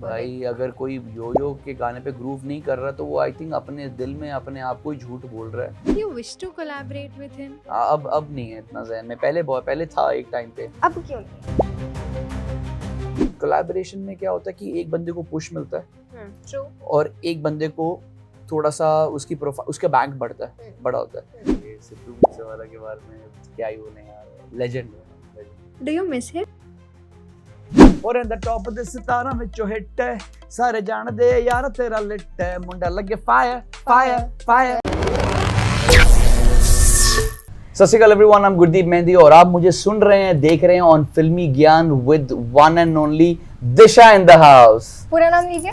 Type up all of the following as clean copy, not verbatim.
भाई अगर कोई यो के गाने पे ग्रूव नहीं कर रहा तो वो आई थिंक अपने दिल में अपने आप को ही झूठ बोल रहा है। You wish to collaborate with him? अब नहीं है इतना ज़हन में, पहले था एक टाइम पे। अब क्यों नहीं? कोलैबोरेशन में क्या होता है कि एक बंदे को पुश मिलता है ट्रू। और एक बंदे को थोड़ा सा उसकी प्रोफाइल, उसका बैंक बढ़ता है, बड़ा होता है। ये सिद्धू मूसेवाला के बारे में क्या ही बोले यार, legend. Do you miss him? और इन द टॉप ਦੇ ਸਿਤਾਰਾਂ ਵਿੱਚੋਂ ਹਿੱਟ ਹੈ ਸਾਰੇ ਜਾਣਦੇ ਯਾਰ ਤੇਰਾ ਲਿੱਟ ਹੈ ਮੁੰਡਾ ਲੱਗੇ फायर फायर फायर। सत श्री अकाल everyone, I am Gurdeep mehndi और आप मुझे सुन रहे हैं, देख रहे हैं ऑन फिल्मी ज्ञान with one and only Disha in the house. पूरा नाम लीजिए।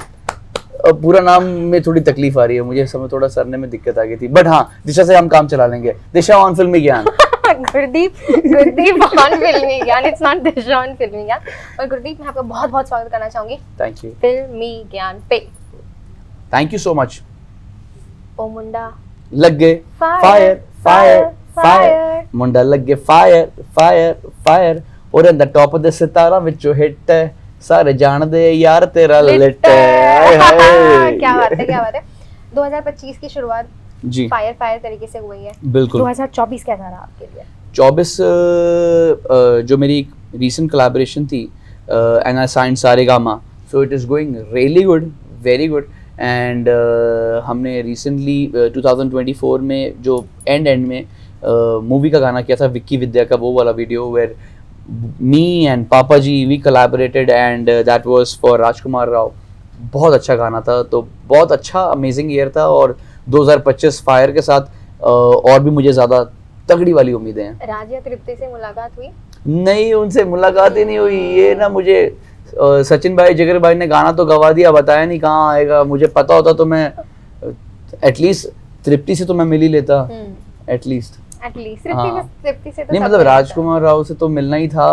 पूरा नाम में थोड़ी तकलीफ आ रही है मुझे, समय थोड़ा सरने में दिक्कत आ गई थी, बट हाँ दिशा से हम काम चला लेंगे। दिशा ऑन फिल्मी ज्ञान। गुरदीप ऑन फिल्मी ज्ञान, it's not Disha on Filmy ज्ञान। और गुरदीप, मैं आपका बहुत बहुत स्वागत करना चाहूंगी थैंक यू। फिल्मी ज्ञान पे। Thank you so much. ओ मुंडा लग गए फायर फायर फायर, मुंडा लग गए फायर फायर फायर और इन द टॉप ਦੇ ਸਿਤਾਰਾਂ ਵਿੱਚੋਂ ਹਿੱਟ ਹੈ ਸਾਰੇ ਜਾਣਦੇ यार तेरा लिट है। क्या बात है, क्या बात है। 2025 की शुरुआत जी फायर तरीके से हुई है। बिल्कुल। 2024 कैसा रहा आपके लिए? 24 जो मेरी रीसेंट कोलैबोरेशन थी and I signed Saregama, so it is going really good, very good. And हमने रिसेंटली 2024 में जो एंड में मूवी का गाना किया था विक्की विद्या का, वो वाला video where me and papa ji we collaborated and that was for Rajkumar Rao. बहुत अच्छा गाना था, तो बहुत अच्छा अमेजिंग ईयर था और 2025 फायर के साथ और भी मुझे ज़्यादा तगड़ी वाली उम्मीदें हैं। राज या तृप्ति से मुलाकात हुई? नहीं, उनसे मुलाकात ही नहीं हुई। ये ना मुझे सचिन भाई जिगर भाई ने गाना तो गवा दिया, बताया नहीं कहाँ आएगा। मुझे पता होता तो मैं एटलीस्ट तृप्ति से तो मैं मिल ही लेता, एटलीस्ट तृप्ति से तो नहीं, मतलब राजकुमार राव से तो मिलना ही था,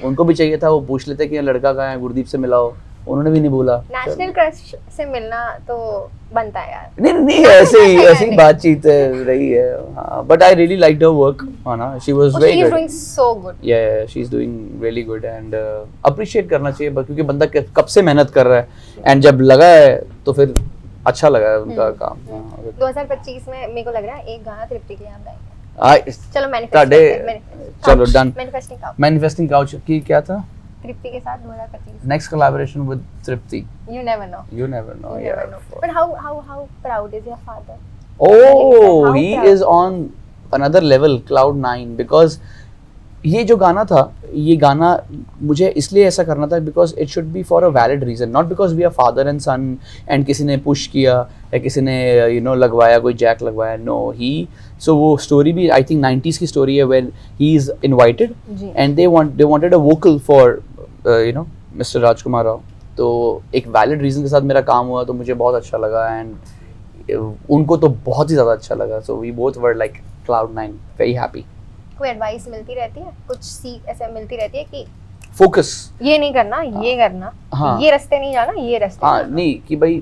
उनको भी चाहिए था। वो पूछ लेते कि लड़का कहाँ है, गुरदीप से मिलाओ, उन्होंने भी नहीं बोला। नेशनल क्रश से मिलना तो बनता है यार। नहीं ऐसे ही बातचीत रही है। हाँ, but I really liked her work. हाँ ना, she was very good, doing so good. Yeah she is doing really good and appreciate करना चाहिए क्योंकि बंदा कब से मेहनत कर रहा है एंड जब लगा है तो फिर अच्छा लगा है उनका काम। 2025 में मेरे को लग रहा है एक गाना तृप्ति के लिए हम गाएंगे। चलो चलो डन। मैनिफेस्टिंग काउच की क्या था तृप्ति के साथ 2025 next collaboration with Tripti. You never know. You never know. But how proud is your father? Oh, he is on another level, cloud 9, because ये जो गाना था, ये गाना मुझे इसलिए ऐसा करना था because it should be for a valid reason, not because we are father and son and किसी ने push किया या किसी ने लगवाया, कोई जैक लगवाया। No, so वो story भी I think 90s की story है when he is invited and they wanted a vocal for Mr. राजकुमार राव। तो एक वैलिड रीज़न के साथ मेरा काम हुआ तो मुझे बहुत अच्छा लगा एंड उनको तो बहुत ही ज़्यादा अच्छा लगा। So we both were like cloud 9, very happy. कोई एडवाइस मिलती रहती है, कुछ सीख ऐसे मिलती रहती है कि फोकस, ये नहीं करना, ये करना, हाँ, ये रास्ते नहीं जाना, ये रास्ते हाँ, नहीं कि भाई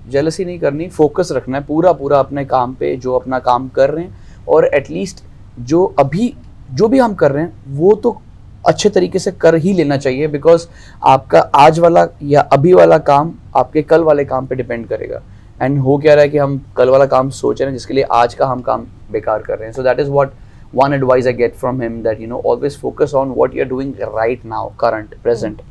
जेलसी नहीं करनी, फोकस रखना है पूरा अपने काम पे, जो अपना काम कर रहे हैं और एटलीस्ट जो भी हम कर रहे हैं वो तो अच्छे तरीके से कर ही लेना चाहिए बिकॉज आपका आज वाला या अभी वाला काम आपके कल वाले काम पे डिपेंड करेगा। एंड हो क्या रहा है कि हम कल वाला काम सोच रहे हैं जिसके लिए आज का हम काम बेकार कर रहे हैं। So that is what one advice I get from him, that always focus on what you're doing right now, current, present.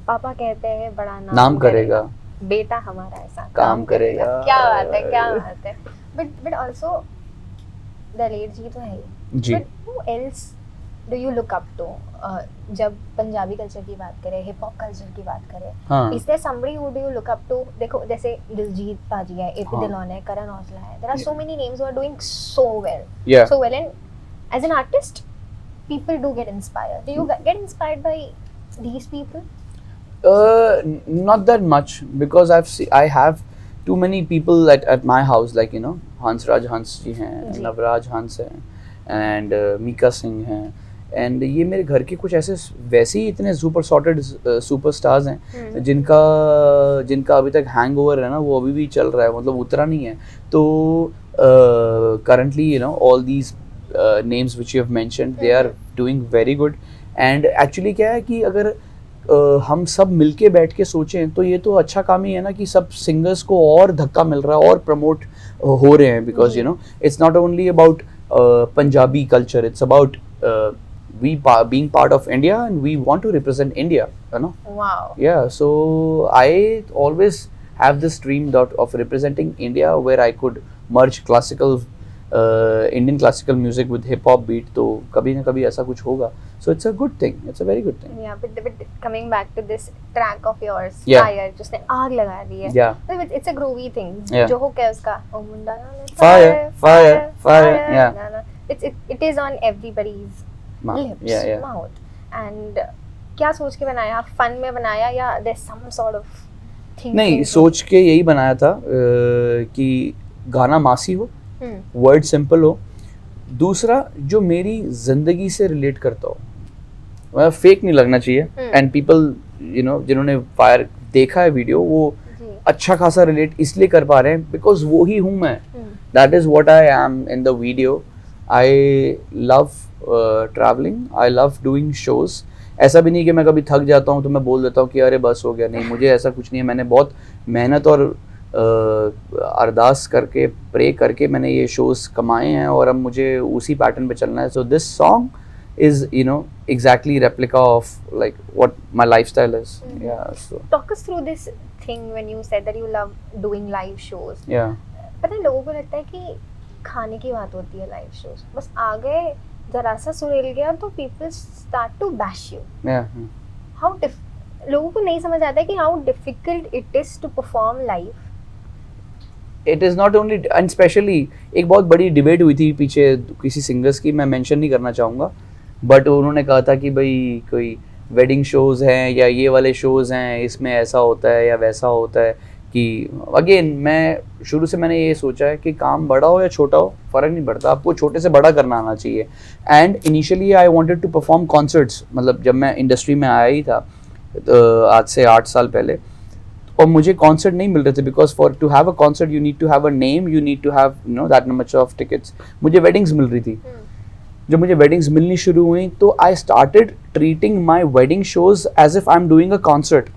पापा कहते हैं बड़ा नाम करेगा, बेटा हमारा ऐसा काम करेगा। क्या बात है, क्या बात है। but also दलेर जी तो है जी। but who else do you look up to? जब पंजाबी कल्चर की बात करें, हिप हॉप कल्चर की बात करें, is there somebody who do you look up to? देखो जैसे दिलजीत पाजी है, एपी दिलोन है, करण औजला है, there are so many names who are doing so well, and as an artist people do get inspired. Do you get inspired by these people? Not that much because I have too many people at my house, like Hansraj Hans जी हैं, नवराज हंस हैं and Mika Singh हैं and ये मेरे घर के कुछ ऐसे वैसे ही इतने सुपर सॉर्टेड सुपरस्टार्स हैं जिनका अभी तक हैंगओवर है ना, वो अभी भी चल रहा है, मतलब उतरा नहीं है। तो currently all these names which you have mentioned, they are doing very good and actually क्या है कि अगर हम सब मिलके बैठ के सोचें तो ये तो अच्छा काम ही है ना कि सब सिंगर्स को और धक्का मिल रहा है और प्रमोट हो रहे हैं, because you know it's not only about Punjabi culture, it's about we being part of India and we want to represent India, you know. Wow. Yeah, so I always have this dream of representing India where I could merge classical Indian classical music with hip hop beat, तो कभी ना कभी ऐसा कुछ होगा, so it's a good thing, it's a very good thing. Yeah, but coming back to this track of yours, Yeah. Fire, जिसने आग लगा दी है. Yeah. So it's a groovy thing. Yeah. जो हो क्या उसका, ओ मुंडा Fire, fire, fire, yeah. It is on everybody's lips, Yeah, yeah. mouth. And क्या सोच के बनाया? फन में बनाया या there's some sort of thing? नहीं, सोच के यही बनाया था कि गाना मासी हो, वर्ड सिंपल हो, दूसरा जो मेरी जिंदगी से रिलेट करता हो, मतलब फेक नहीं लगना चाहिए, एंड पीपल यू नो जिन्होंने फायर देखा है वीडियो वो अच्छा खासा रिलेट इसलिए कर पा रहे हैं बिकॉज वो ही हूँ मैं, that is what I am in the video. I love travelling, I love doing shows. ऐसा भी नहीं कि मैं कभी थक जाता हूँ तो मैं बोल देता हूँ कि अरे बस हो गया, नहीं, मुझे ऐसा कुछ नहीं है. मैंने बहुत मेहनत और अरदास करके प्रे करके मैंने ये शोज कमाए हैं और अब मुझे उसी पैटर्न पे चलना है. So this song is you know exactly replica of like what my lifestyle is. Yeah so talk us through this thing when you said that you love doing live shows. Yeah पता है लोगों को लगता है कि खाने की बात होती है लाइव शोज, बस आ गए जरा सा सुरेल गया तो people start to bash you. How लोगों को नहीं समझ आता है कि how difficult it is to perform live. It is not only, and specially एक बहुत बड़ी डिबेट हुई थी पीछे किसी सिंगर्स की, मैं मेंशन नहीं करना चाहूँगा, बट उन्होंने कहा था कि भाई कोई वेडिंग शोज़ हैं या ये वाले शोज़ हैं इसमें ऐसा होता है या वैसा होता है. कि अगेन मैं शुरू से मैंने ये सोचा है कि काम बड़ा हो या छोटा हो फ़र्क नहीं पड़ता, आपको छोटे से बड़ा करना आना चाहिए. And initially I wanted to perform concerts, मतलब जब मैं इंडस्ट्री में आया ही था आज से 8 साल पहले, और मुझे कॉन्सर्ट नहीं मिल रहे थे because for to have a concert you need to have a name, you need to have you know that much of tickets. मुझे वेडिंग्स मिल रही थी. जब मुझे वेडिंग्स मिलनी शुरू हुई तो I started treating my wedding shows as if I am doing a concert,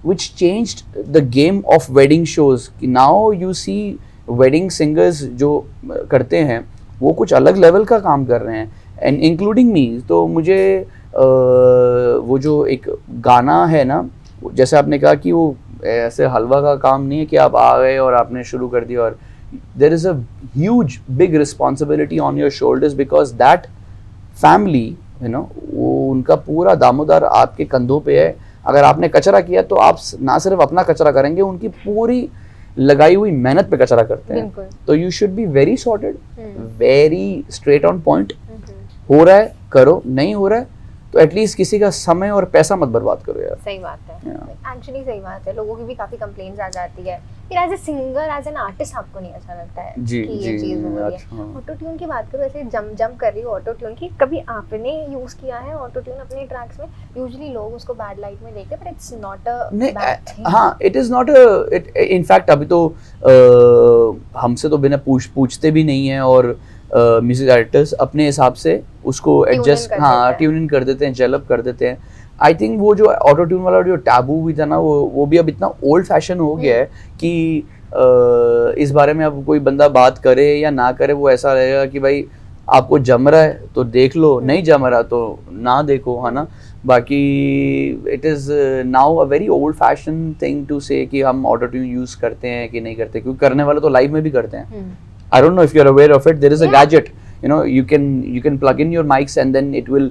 which changed the game of wedding shows. कि now you see wedding singers जो करते हैं वो कुछ अलग लेवल का काम कर रहे हैं, and including me. तो मुझे वो जो एक गाना है ना, जैसे आपने कहा कि वो ऐसे हलवा का काम नहीं है कि आप आ गए और आपने शुरू कर दिया, और there is a huge big responsibility on your shoulders because that family you know वो उनका पूरा दामोदर आपके कंधों पे है. अगर आपने कचरा किया तो आप ना सिर्फ अपना कचरा करेंगे, उनकी पूरी लगाई हुई मेहनत पे कचरा करते हैं. तो you should be very sorted, very straight on point. हो रहा है करो, नहीं हो रहा है तो एटलीस्ट किसी का समय और पैसा मत बर्बाद करो यार. सही बात है, एक्चुअली सही बात है. लोगों की भी काफी कंप्लेंट्स आ जाती है फिर as a singer as an artist आपको नहीं अच्छा लगता है जी, कि ये चीज हो रही है. ऑटो ट्यून की बात करो, ऐसे जम कर रही हो ऑटो ट्यून की, कभी आपने यूज किया है ऑटो ट्यून अपने ट्रैक्स में? यूजुअली लोग उसको बैड लाइट में देखते हैं but it's not a bad thing. हाँ, it is not a, in fact अभी तो हमसे तो बिना पूछते भी नहीं है, और म्यूजिक डायरेक्टर्स अपने हिसाब से उसको एडजस्ट ट्यून इन कर देते हैं, डेवलप कर देते हैं. आई थिंक वो जो ऑटो ट्यून वाला जो टैबू भी था ना वो भी अब इतना ओल्ड फैशन हो गया है कि इस बारे में अब कोई बंदा बात करे या ना करे वो ऐसा रहेगा कि भाई आपको जम रहा है तो देख लो, नहीं जम रहा तो ना देखो, है ना. बाकी it is now a very old fashion thing to say कि हम ऑटो ट्यून यूज़ करते हैं कि नहीं करते, क्योंकि करने वाले तो लाइव में भी करते हैं. I don't know if you're aware of it. There is a gadget, you know, you can plug in your mics and then it will,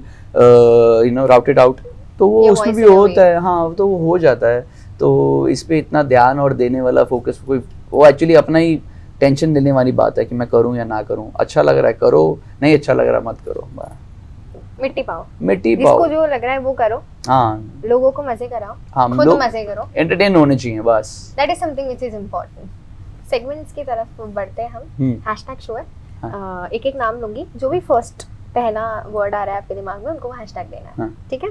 you know, route it out. तो वो उसमें भी होता है, हाँ, तो वो हो जाता है. तो इस पे इतना ध्यान और देने वाला फोकस कोई, वो एक्चुअली अपना ही टेंशन देने वाली बात है कि मैं करूँ या ना करूँ. अच्छा लग रहा है करो, नहीं अच्छा लग रहा मत करो. मिट्टी पाओ, जिसको जो लग रहा है वो करो. हाँ, लोगों को मजे कराओ, हाँ, खुद मजे करो, एंटरटेन होने चाहिए बस. That is something which is important. Segments की तरफ बढ़ते हैं हम. हैशटैग शो है. एक नाम लूंगी, जो भी फर्स्ट पहला वर्ड आ रहा है आपके दिमाग में उनको हैशटैग देना है. ठीक है.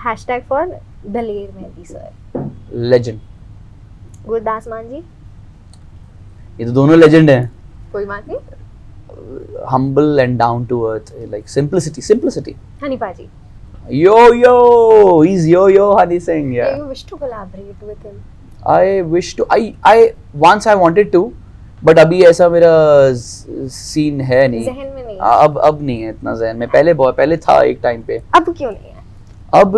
Hashtag for Daler Mehndi sir. Legend. Gurdas मान जी. ये तो दोनों लेजेंड हैं. कोई बात नहीं. Humble and down to earth, like simplicity. Hanifa ji. Yo, he's Yo Honey Singh. Do Yeah. you wish to collaborate with him? I wish to. I once I wanted to, but अभी ऐसा मेरा सीन है नहीं. जहन में नहीं है? अब नहीं है इतना जहन में. पहले था एक टाइम पे. अब क्यों नहीं है? अब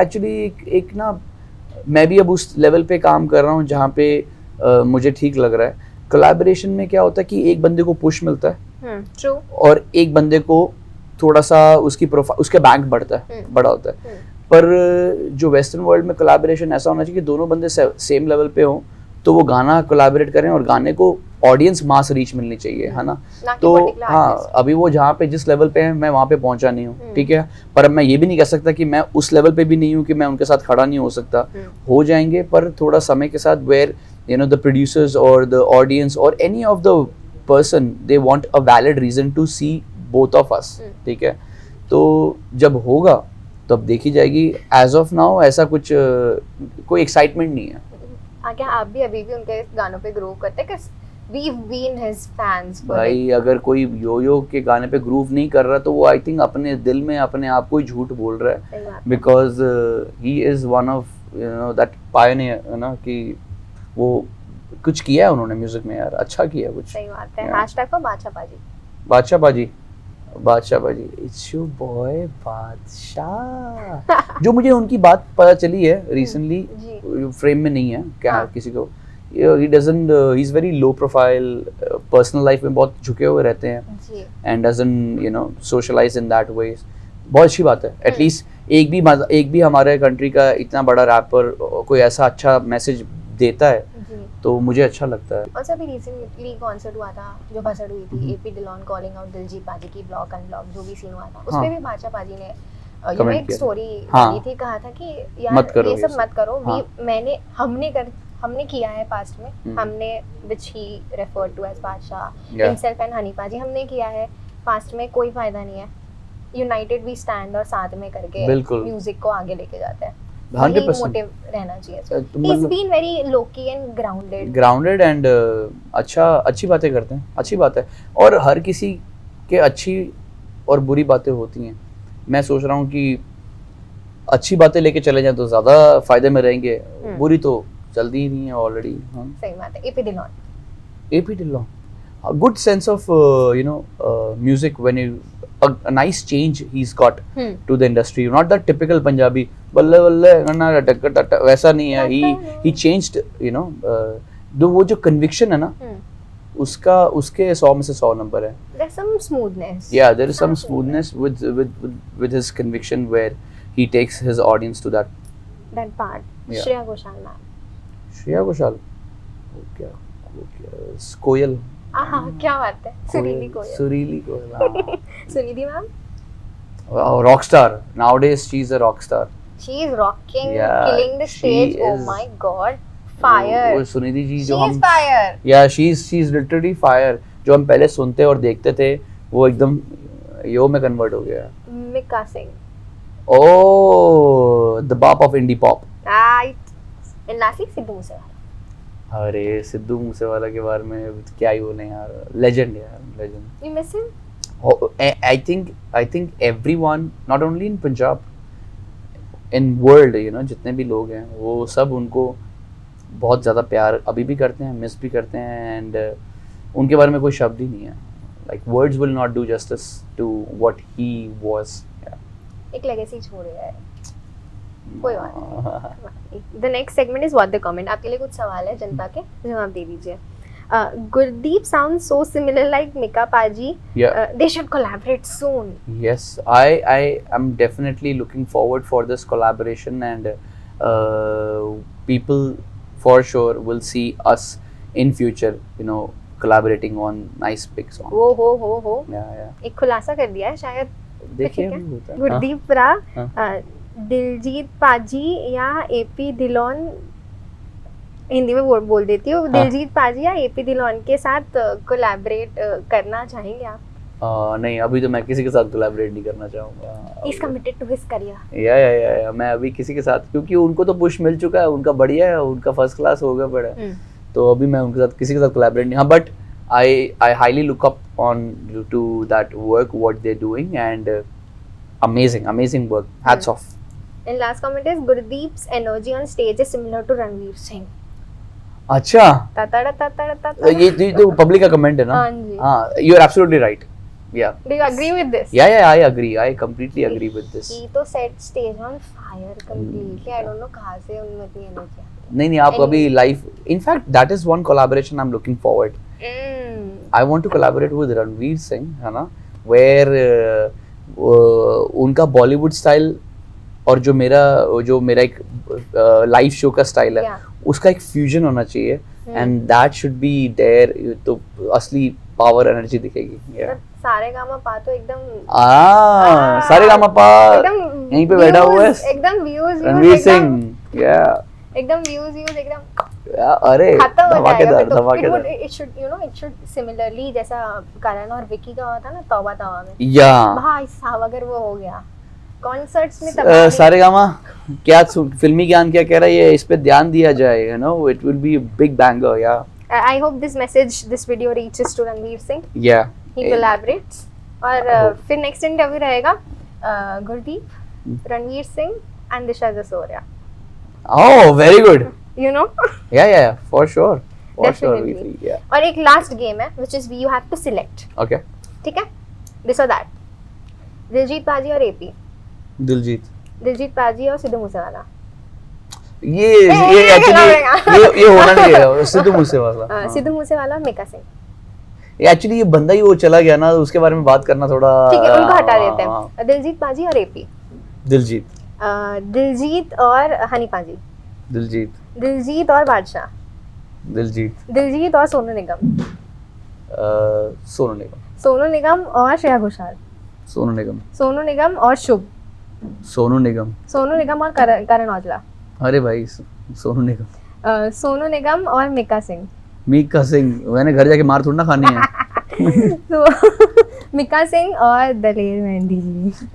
एक्चुअली एक ना मैं भी अब उस लेवल पे काम कर रहा हूँ जहाँ पे मुझे ठीक लग रहा है. कोलैबोरेशन में क्या होता है कि एक बंदे को पुश मिलता है ट्रू. और एक बंदे को थोड़ा सा उसकी प्रोफाइल उसके बैंक बढ़ता है, बड़ा होता है. पर जो वेस्टर्न वर्ल्ड में कोलैबोरेशन ऐसा होना चाहिए कि दोनों बंदे सेम लेवल पे हों तो वो गाना कोलैबोरेट करें और गाने को ऑडियंस मास रीच मिलनी चाहिए, है ना. तो हाँ, अभी वो जहाँ पे जिस लेवल पे है मैं वहाँ पे पहुँचा नहीं हूँ, ठीक है. पर अब मैं ये भी नहीं कह सकता कि मैं उस लेवल पे भी नहीं हूँ कि मैं उनके साथ खड़ा नहीं हो सकता. हो जाएंगे, पर थोड़ा समय के साथ where you know the producers और द ऑडियंस और any of the person they want a valid reason to see both of us, ठीक है. तो जब होगा तब देखी जाएगी. एज ऑफ नाउ ऐसा कुछ कोई एक्साइटमेंट नहीं है. क्या आप भी अभी भी उनके गानों पे ग्रूव करते हैं? We've been his fans for भाई अगर कोई यो के गाने पे ग्रूव नहीं कर रहा तो वो आई थिंक अपने दिल में अपने आप को ही झूठ बोल रहा है. Because he is one of you know that Pioneer, ना, कि वो कुछ किया है उन्होंने म्यूजिक में यार, अच्छा किया कुछ. सही बात है. हैशटैग पर बादशाह बाजी इट्स योर बॉय बादशाह. जो मुझे उनकी बात पता चली है रिसेंटली, फ्रेम में नहीं है क्या किसी को. he doesn't he's very low profile, personal life में बहुत झुके हुए रहते हैं and doesn't you know socialize in that way. बहुत अच्छी बात है. एटलीस्ट एक भी हमारे कंट्री का इतना बड़ा रैपर कोई ऐसा अच्छा मैसेज देता है तो मुझे अच्छा लगता है. और अभी रिसेंटली कॉन्सर्ट हुआ था जो भसड़ हुई थी, AP Dhillon calling out Diljit पाजी की ब्लॉक अनब्लॉक जो भी सीन हुआ था उसमें भी बादशाह पाजी ने एक स्टोरी दी थी, कहा था कि यार ये सब मत करो. हमने किया है पास्ट में, हमने which he referred to as Badshah himself and Honey paaji, हमने किया है पास्ट में, कोई फायदा नहीं है. यूनाइटेड वी स्टैंड और साथ में करके म्यूजिक को आगे लेके जाते हैं. 100% मोटिव रहना चाहिए. He's been very low-key and grounded and अच्छी बातें करते हैं. अच्छी बात है. और हर किसी के अच्छी और बुरी बातें होती हैं. मैं सोच रहा हूँ कि अच्छी बातें लेके चले जाएं तो ज्यादा फायदे में रहेंगे. बुरी तो जल्दी ही नहीं है ऑलरेडी. सही बात है. AP Dhillon good sense of you know music when you a nice change he's got to the industry. Not that typical Punjabi बल्ले बल्ले वैसा नहीं है. he changed you know जो वो जो conviction है ना उसके 100 में से 100 नंबर है. There's some smoothness. Yeah, there is some smoothness with his conviction where he takes his audience to that part. Yeah. Shreya Ghoshal कोयल. क्या बात है. सुरीली कोयल. Sunidhi ma'am rockstar. Nowadays she's a rockstar. She is rocking, killing the stage. Oh my god, fire. वो सुनिधि जी जो हम fire. Yeah, she's literally fire. जो हम पहले सुनते और देखते थे वो एकदम यो में कन्वर्ट हो गया. Mika Singh. Oh, the bop of indie pop. Right. In Nashik Sidhu Moosewala. अरे सिद्धू मूसेवाला के बारे में क्या ही बोले यार. लेजेंड यार, legend. You miss him? I think everyone, not only in Punjab, in world, you know, जितने भी लोग हैं वो सब उनको बहुत ज़्यादा प्यार अभी भी करते हैं, मिस भी करते हैं. एंड उनके बारे में कोई शब्द ही नहीं है. Like words will not do justice to what he was. एक लेगेसी छोड़ गया है. कोई बात नहीं. The next segment is what the comment. आपके लिए कुछ सवाल है जनता के, जवाब दे दीजिए. Gurdeep sounds so similar like Mika Paji. Yeah. They should collaborate soon. Yes, I am definitely looking forward for this collaboration, and people for sure will see us in future, you know, collaborating on nice big songs. हो. Yeah. एक खुलासा कर दिया है शायद. देखिए गुरदीप रा दिलजीत पाजी या एपी डिलॉन, हिंदी में बोल देती हूँ. दिलजीत पाजी या एपी डिलॉन के साथ कोलैबोरेट करना चाहेंगे आप? नहीं, अभी तो मैं किसी के साथ कोलैबोरेट नहीं करना चाहूँगा. He's committed to his career. या मैं अभी किसी के साथ, क्योंकि उनको तो पुश मिल चुका है, उनका बढ़िया है, उनका फर्स्ट क्लास हो गया बड़ा. तो अभी मैं उनके साथ किसी के साथ कोलैबोरेट नहीं. हाँ, but I highly look up on to that work what they're doing, and amazing work. Hats off. And last comment is Gurdeep's energy on stage is similar to Ranveer Singh. अच्छा, ताताड़ा ताताड़ा ताताड़ा. ये तो public का comment है ना? हाँ जी. हाँ, you are absolutely right. Yeah. Do you agree with this? Yeah, I agree. I completely agree with this. He तो set stage on fire completely. I don't know कहाँ से उनमें इतनी energy आती नहीं नहीं, आप अभी live. In fact, that is one collaboration I'm looking forward. I want to collaborate with Ranveer Singh, है ना? Where उनका Bollywood style और जो मेरा एक लाइव शो का स्टाइल है, Yeah. उसका एक फ्यूजन होना चाहिए. And that should be there. तो असली पावर एनर्जी दिखेगी. Yeah. सारेगामापा तो एकदम सारेगामापा एकदम यहीं पे बैठा हुआ है एकदम व्यूज रणवीर सिंह. एकदम व्यूज एकदम अरे खत्म हो धमाकेदार जाएगा. धमाकेदार. इट शुड सिमिलरली जैसा करण और विकी का हुआ था ना तौबा तौबा में. या भाई साहब अगर वो हो गया कॉन्सर्ट्स में तब सारेगामा क्या फिल्मी ज्ञान क्या कह रहा है, ये इस पे ध्यान दिया जाए. You know it will be a big banger. Yeah I hope this video reaches to Ranveer Singh. Yeah he collaborates और फिर नेक्स्ट इंटरव्यू रहेगा Gurdeep, Ranveer Singh and Disha Jasoria. Oh very good. You know yeah for sure Definitely. और एक लास्ट गेम है which is you have to select. Okay. ठीक है, this or that. Diljit पाजी और एपी. दिलजीत पाजी और सिद्धू मूसेवाला. ये एक्चुअली ये होना नहीं है. सिद्धू मूसेवाला. सिद्धू मूसेवाला और मिका सिंह. एक्चुअली ये बंदा ही वो चला गया ना, उसके बारे में बात करना थोड़ा. ठीक है, उनको हटा देते हैं. दिलजीत पाजी और एपी. दिलजीत और हनी पाजी. दिलजीत और बादशाह. दिलजीत और सोनू निगम. सोनू निगम और श्रेया घोषाल. सोनू निगम और शुभ. सोनू निगम और करण औजला. अरे भाई सोनू निगम. सोनू निगम और मिका सिंह. मैंने घर जाके मार थोड़ी ना खानी है. तो मिका सिंह और दलेर मेहंदी जी.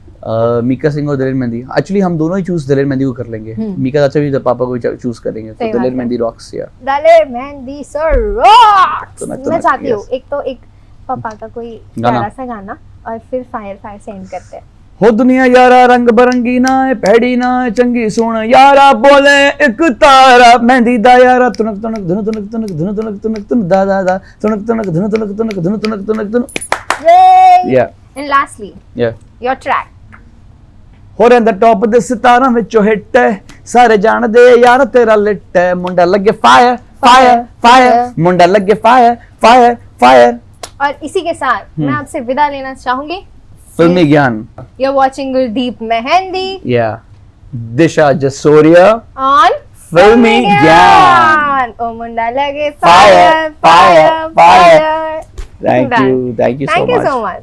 मीका सिंह और दलेर मेहंदी. एक्चुअली हम दोनों ही चूज दलेर मेहंदी को कर लेंगे. मीका चाचा भी पापा को चूज करेंगे. तो दलेर मेहंदी रॉक्स. या दलेर मेहंदी सर रॉक्स. मैं चाहती हूँ एक पापा का कोई प्यारा सा गाना और फिर फायर से एंड करते हैं. हो दुनिया यारा रंग बरंगी ना है, पैड़ी ना है, चंगी सुन यारा बोले एक तारा मेहंदी दा यारा तुनक तुनक धुन तुनक तुनक धुन तुनक तुनक तुन दा दा दा तुनक तुनक धुन तुनक तुनक धुन तुनक तुनक तुन. या एंड लास्टली योर ट्रैक. हो रहा टॉप दे सितारा विचों हिट है, सारे जान दे यार तेरा लिट है, मुंडा लगे फायर फायर फायर, मुंडा लगे फायर फायर फायर. और इसी के साथ मैं आपसे विदा लेना चाहूंगी. Filmy Gyan. You are watching Gurdeep Mehndi. या दिशा जसोरिया ऑन फिल्मी ज्ञान. ओ मुंडा लगे fire fire fire fire fire. Thank you so much.